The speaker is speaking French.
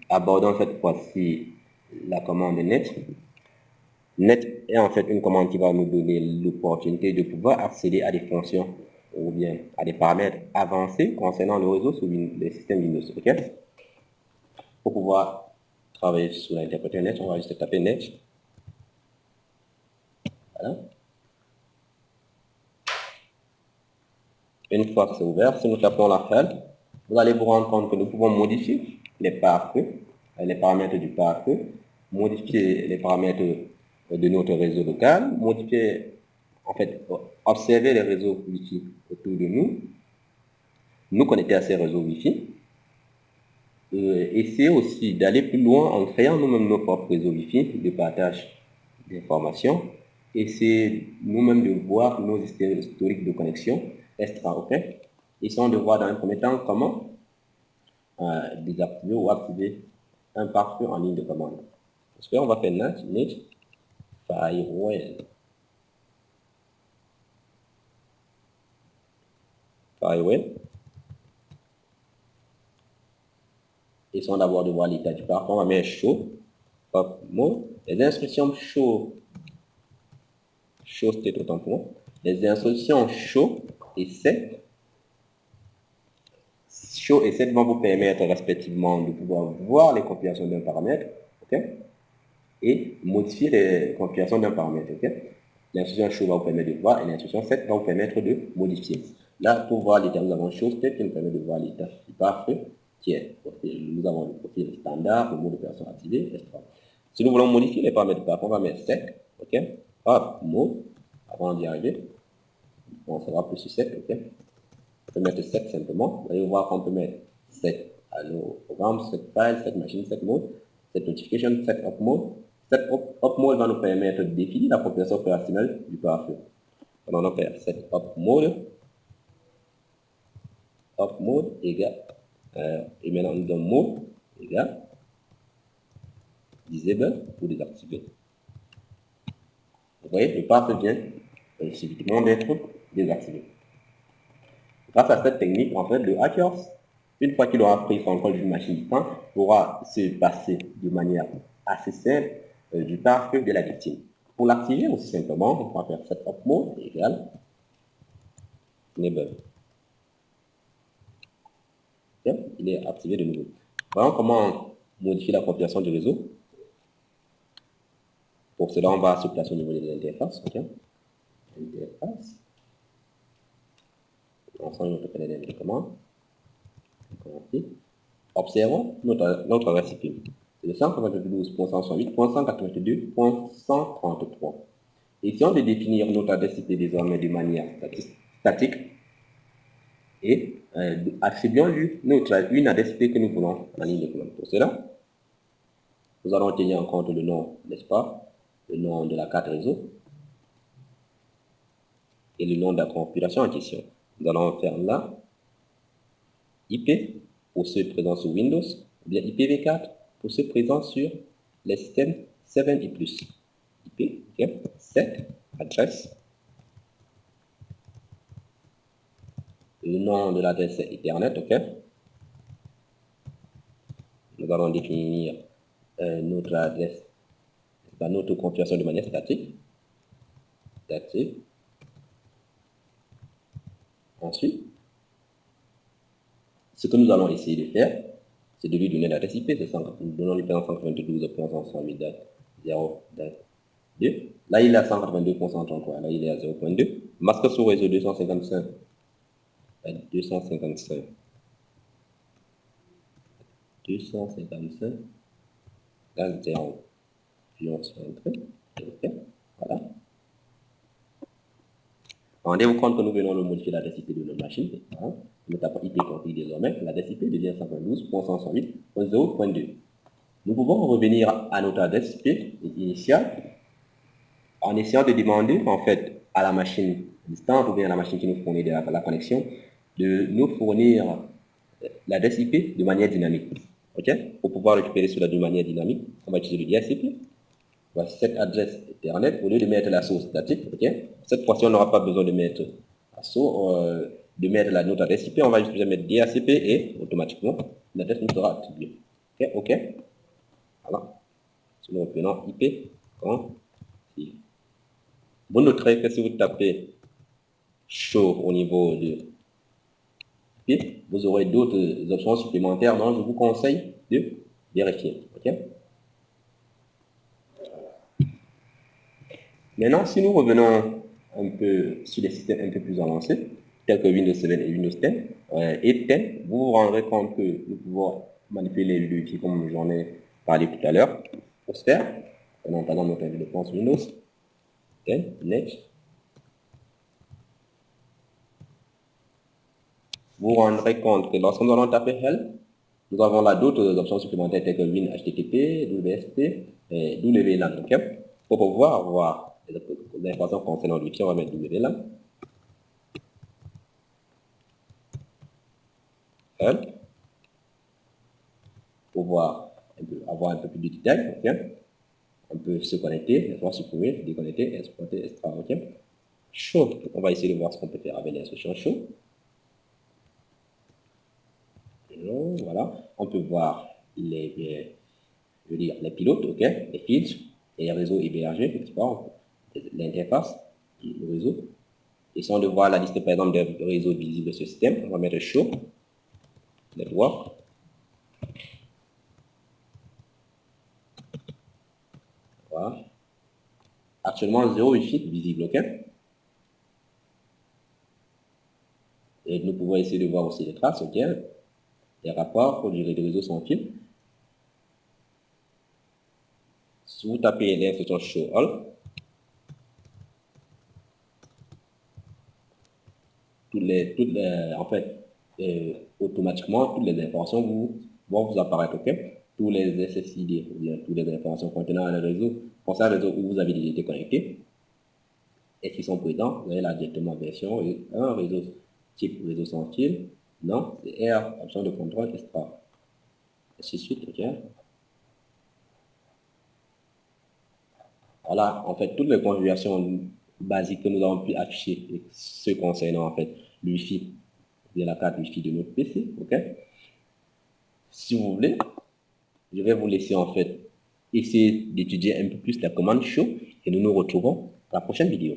abordons cette fois-ci la commande net. Net est en fait une commande qui va nous donner l'opportunité de pouvoir accéder à des fonctions ou bien à des paramètres avancés concernant le réseau sous les systèmes Windows. OK? Pour pouvoir travailler sur l'interpréteur net, on va juste taper net. Voilà. Une fois que c'est ouvert, si nous tapons la file, vous allez vous rendre compte que nous pouvons modifier les pare-feux, les paramètres du pare-feu, modifier les paramètres de notre réseau local, modifier, en fait, observer les réseaux Wi-Fi autour de nous, nous connecter à ces réseaux Wi-Fi, essayer aussi d'aller plus loin en créant nous-mêmes nos propres réseaux Wi-Fi de partage d'informations, essayer nous-mêmes de voir nos historiques de connexion extra, ok? Essayons de voir dans un premier temps comment désactiver ou activer un pare-feu en ligne de commande. Parce qu'on va faire net firewall. Essayons d'abord de voir l'état du pare-feu. On va mettre show, pop mode. Les instructions show state autant pour moi. Les instructions show et set. Show et set vont vous permettre respectivement de pouvoir voir les configurations d'un paramètre, ok, et modifier les configurations d'un paramètre, ok. L'instruction show va vous permettre de voir et l'instruction set va vous permettre de modifier. Là, pour voir l'état, nous avons show state qui nous permet de voir l'état du pare-feu, qui est, nous avons le profil standard, le mode d'opération activé, etc. Si nous voulons modifier les paramètres du pare-feu, on va mettre set, ok, hop, mode, avant d'y arriver, on sera plus sur set, ok. On peut mettre set simplement. Vous allez voir qu'on peut mettre set à nos programmes, set file, set machine, set mode, set notification, set up mode. Set up mode va nous permettre de définir la configuration opérationnelle du pare-feu. Alors on va faire set up mode égale, et maintenant nous donnons mode égale disable pour désactiver. Vous voyez, le pare-feu vient subitement d'être désactivé. Grâce à cette technique, en fait, le hacker, une fois qu'il aura pris son contrôle d'une machine distante, pourra se passer de manière assez simple du pare-feu de la victime. Pour l'activer aussi simplement, on va faire setup mode égale enable. Okay. Il est activé de nouveau. Voyons comment modifier la configuration du réseau. Pour cela, on va se placer au niveau de l'interface. Okay. Interface. Ensemble, notre panel de commandes. Observons notre adresse IP. C'est le 192.168.182.133. Essayons de définir notre adresse IP désormais de manière statique et attribuons-lui une adresse IP que nous voulons en ligne de commande. Pour cela, nous allons tenir en compte le nom, n'est-ce pas, le nom de la carte réseau et le nom de la configuration en question. Nous allons faire là IP pour ceux présents sur Windows, ou bien IPv4 pour ceux présents sur les systèmes 7 et plus. IP, okay. 7, adresse, le nom de l'adresse Ethernet, ok. Nous allons définir notre adresse, notre configuration de manière statique. Ensuite, ce que nous allons essayer de faire, c'est de lui donner l'adresse IP, nous donnons lui 192.168.0.2. Là, il est à 182.133, là, il est à 0.2. Masque sous réseau 255. 255. Là, 0. Puis on se fait entrer. OK. Voilà. Rendez-vous compte que nous venons de modifier l'adresse IP de notre machine. Hein. Nous tapons IP config désormais. L'adresse IP devient 192.168.0.2. Nous pouvons revenir à notre adresse IP initiale en essayant de demander en fait à la machine distante ou bien à la machine qui nous fournit de la connexion de nous fournir l'adresse IP de manière dynamique. Ok. Pour pouvoir récupérer cela de manière dynamique, on va utiliser le DHCP. Voici cette adresse Ethernet au lieu de mettre la source statique. Okay. Cette fois-ci, on n'aura pas besoin de mettre notre adresse IP. On va juste mettre DHCP et automatiquement l'adresse nous sera attribuée. OK. Voilà. Si nous reprenons IP, vous noterez que si vous tapez show au niveau de IP, vous aurez d'autres options supplémentaires dont je vous conseille de vérifier. OK. Maintenant, si nous revenons un peu sur des systèmes un peu plus avancés, tels que Windows 7 et Windows 10, et 10, vous vous rendrez compte que nous pouvons manipuler l'outil comme j'en ai parlé tout à l'heure. Pour ce faire, en entendant notre dépense Windows 10, Next, vous vous rendrez compte que lorsque nous allons taper Help, nous avons là d'autres options supplémentaires telles que Win HTTP, WSP et WLAN. Okay? Pour pouvoir voir les informations concernant l'outil, on va mettre WLAN. Help. Pour voir avoir un peu plus de détails. Okay? On peut se connecter, voir supprimer, déconnecter, exporter, extraire. Okay? Show. On va essayer de voir ce qu'on peut faire avec l'instruction show. Voilà, on peut voir les pilotes, ok, les filtres, les réseaux hébergés, l'interface, le réseau. Essayons de voir la liste, par exemple, des réseaux visibles de ce système. On va mettre show, network. Voilà. Actuellement, 0 Wi-Fi visible, ok. Et nous pouvons essayer de voir aussi les traces, ok. Les rapports pour gérer des réseaux sans fil. Si vous tapez l'instruction show all, en fait, automatiquement, toutes les informations vont vous apparaître, ok? Tous les SSID, ou bien toutes les informations contenant le réseau, concernant le réseau où vous avez déjà été connecté, et qui sont présents, vous avez là directement version 1, réseau type réseau sans fil, non, c'est R, option de contrôle, extra. Ainsi de suite, ok? Voilà, en fait, toutes les configurations basiques que nous avons pu afficher, ce concernant en fait le Wi-Fi, de la carte Wi-Fi de notre PC, ok? Si vous voulez, je vais vous laisser en fait essayer d'étudier un peu plus la commande show et nous nous retrouvons dans la prochaine vidéo.